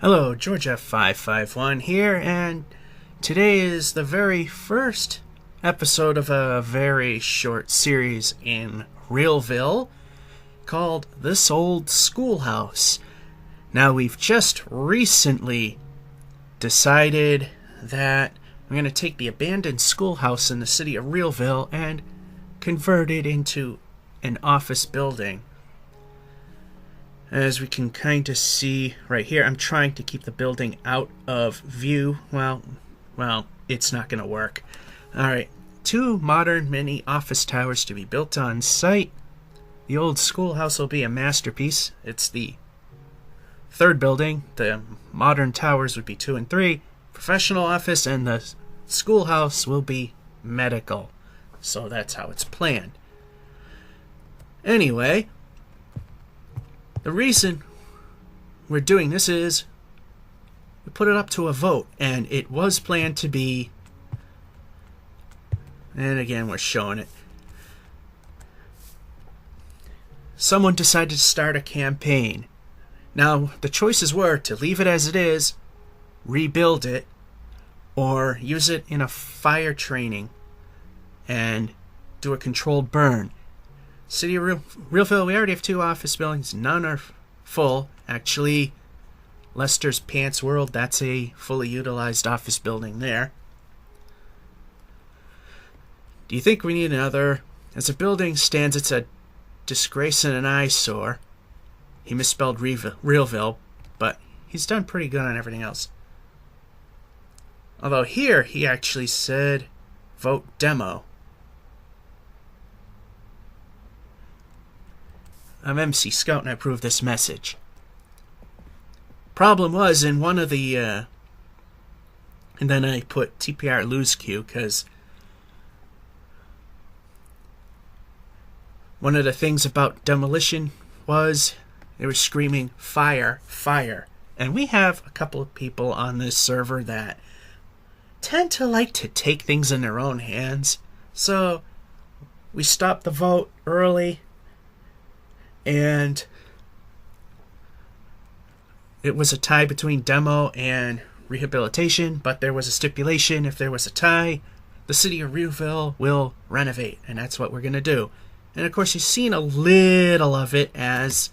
Hello, George F551 here, and today is the very first episode of a very short series in REoLVille called This Old Schoolhouse. Now, we've just recently decided that we're going to take the abandoned schoolhouse in the city of REoLVille and convert it into an office building. As we can kind of see right here, I'm trying to keep the building out of view. Well, it's not going to work. Alright, 2 modern mini office towers to be built on site. The old schoolhouse will be a masterpiece. It's the 3rd building. The modern towers would be 2 and 3. Professional office, and the schoolhouse will be medical. So that's how it's planned. Anyway, the reason we're doing this is we put it up to a vote, and it was planned to be, and again we're showing it, someone decided to start a campaign. Now, the choices were to leave it as it is, rebuild it, or use it in a fire training and do a controlled burn. City of REoLVille, we already have 2 office buildings. None are full. Actually, Lester's Pants World, that's a fully utilized office building there. Do you think we need another? As the building stands, it's a disgrace and an eyesore. He misspelled REoLVille, but he's done pretty good on everything else. Although here, he actually said, vote demo. I'm MC Scout and I approve this message. Problem was, in one of the, and then I put TPR lose queue, because one of the things about demolition was they were screaming, fire, fire. And we have a couple of people on this server that tend to like to take things in their own hands. So we stopped the vote early. And it was a tie between demo and rehabilitation, but there was a stipulation: if there was a tie, the city of REoLVille will renovate, and that's what we're going to do. And of course, you've seen a little of it as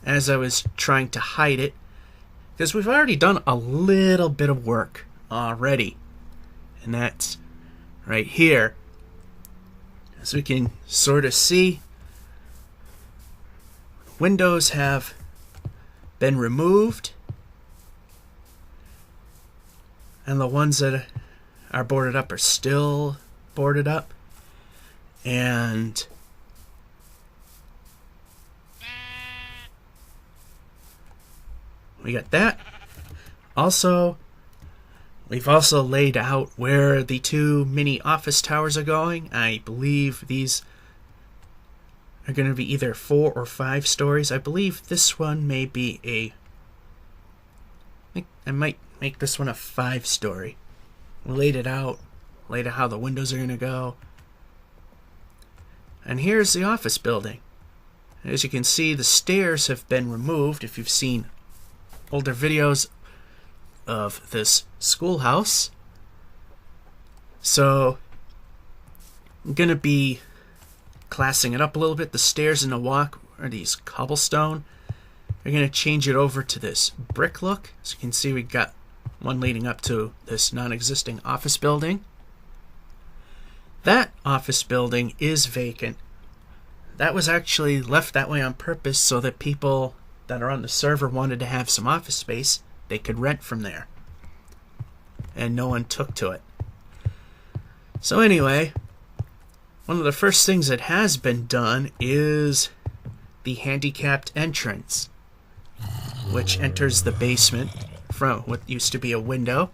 I was trying to hide it, because we've already done a little bit of work already, and that's right here. As we can sort of see, windows have been removed, and the ones that are boarded up are still boarded up. And we got that. Also, we've also laid out where the 2 mini office towers are going. I believe these are going to be either 4 or 5 stories. I believe this one may be I might make this one a 5-story. We laid it out how the windows are going to go. And here's the office building. As you can see, the stairs have been removed. If you've seen older videos of this schoolhouse. So I'm going to be classing it up a little bit. The stairs and the walk are these cobblestone. We're going to change it over to this brick look. As you can see, we got one leading up to this non-existing office building. That office building is vacant. That was actually left that way on purpose so that people that are on the server wanted to have some office space, they could rent from there. And no one took to it. So anyway, one of the first things that has been done is the handicapped entrance, which enters the basement from what used to be a window.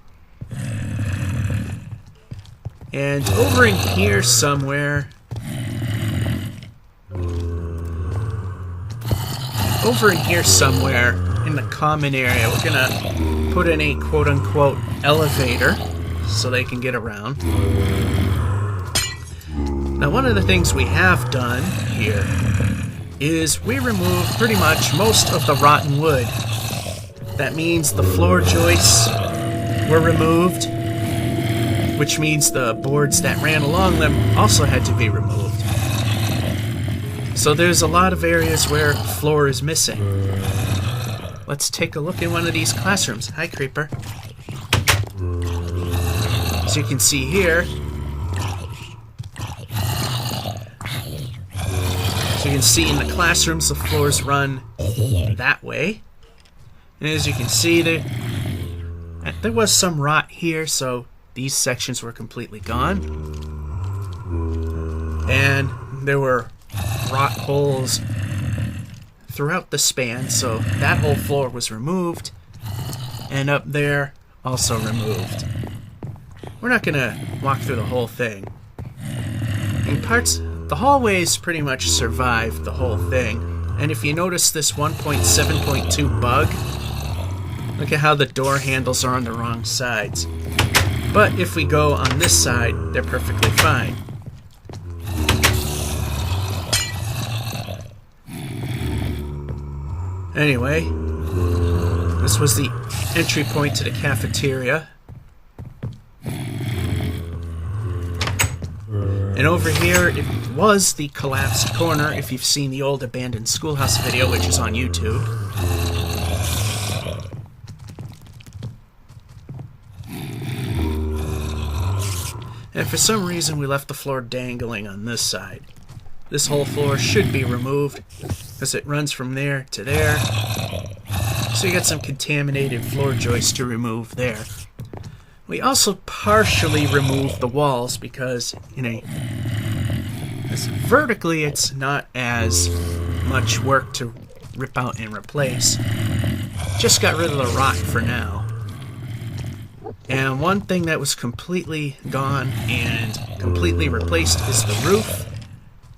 And over in here somewhere, in the common area, we're gonna put in a quote-unquote elevator so they can get around. Now, one of the things we have done here is we removed pretty much most of the rotten wood. That means the floor joists were removed, which means the boards that ran along them also had to be removed. So there's a lot of areas where floor is missing. Let's take a look in one of these classrooms. Hi, Creeper. As you can see here, so you can see in the classrooms the floors run that way. And as you can see, there was some rot here, so these sections were completely gone. And there were rot holes throughout the span, so that whole floor was removed. And up there, also removed. We're not going to walk through the whole thing. In parts, the hallways pretty much survived the whole thing. And if you notice this 1.7.2 bug, look at how the door handles are on the wrong sides. But if we go on this side, they're perfectly fine. Anyway, this was the entry point to the cafeteria. And over here, it was the collapsed corner, if you've seen the old abandoned schoolhouse video, which is on YouTube. And for some reason, we left the floor dangling on this side. This whole floor should be removed, because it runs from there to there. So you got some contaminated floor joists to remove there. We also partially removed the walls because vertically it's not as much work to rip out and replace. Just got rid of the rot for now. And one thing that was completely gone and completely replaced is the roof.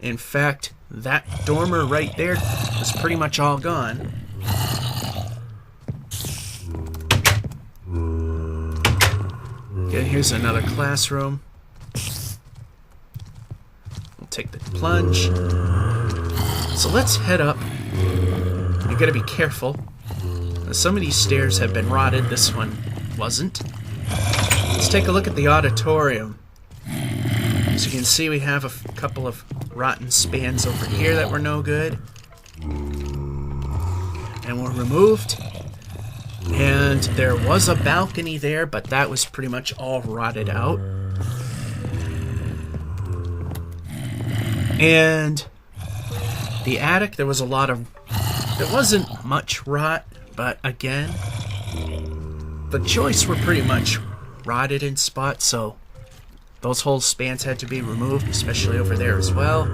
In fact, that dormer right there is pretty much all gone. Okay, here's another classroom. We'll take the plunge. So let's head up. You gotta be careful. Some of these stairs have been rotted, this one wasn't. Let's take a look at the auditorium. As you can see, we have a couple of rotten spans over here that were no good. And were removed. And there was a balcony there, but that was pretty much all rotted out. And the attic, there wasn't much rot, but again, the joists were pretty much rotted in spots, so those whole spans had to be removed, especially over there as well.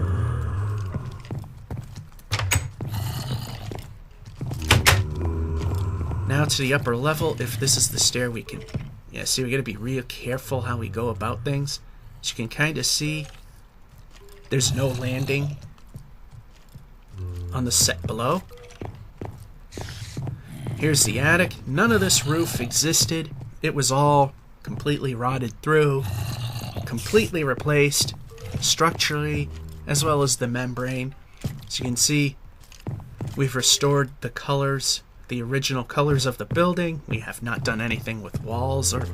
Now to the upper level. If this is the stair, we can... Yeah, see, we gotta be real careful how we go about things. As you can kind of see, there's no landing on the set below. Here's the attic. None of this roof existed. It was all completely rotted through, completely replaced, structurally, as well as the membrane. As you can see, we've restored the colors, the original colors of the building. We have not done anything with walls or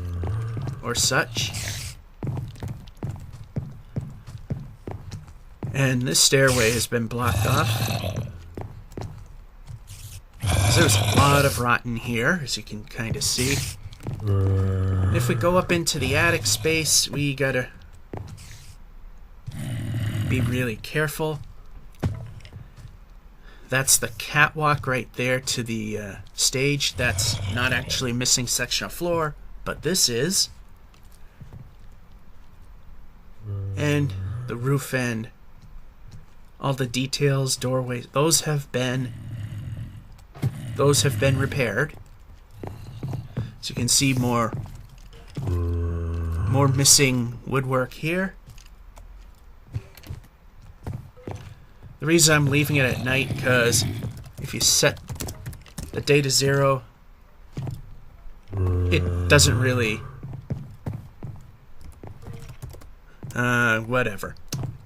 such. And this stairway has been blocked off. There's a lot of rot in here, as you can kind of see. If we go up into the attic space, we gotta be really careful. That's the catwalk right there to the stage. That's not actually a missing section of floor, but this is. And the roof end, all the details, doorways, those have been repaired. So you can see more missing woodwork here. The reason I'm leaving it at night, because if you set the day to 0, it doesn't really... whatever.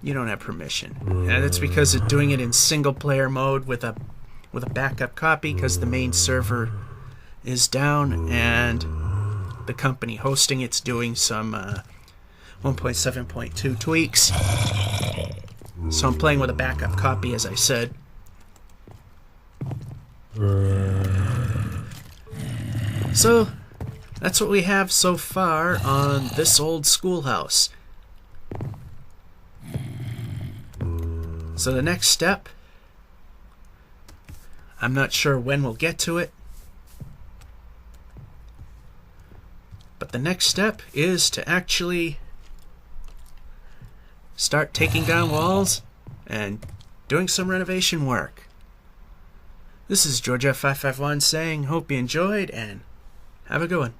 You don't have permission. And it's because of doing it in single player mode with a backup copy, because the main server is down and the company hosting it's doing some 1.7.2 tweaks. So I'm playing with a backup copy, as I said. So that's what we have so far on this old schoolhouse. So the next step, I'm not sure when we'll get to it, but the next step is to actually start taking down walls and doing some renovation work. This is Georgia551 saying, hope you enjoyed and have a good one.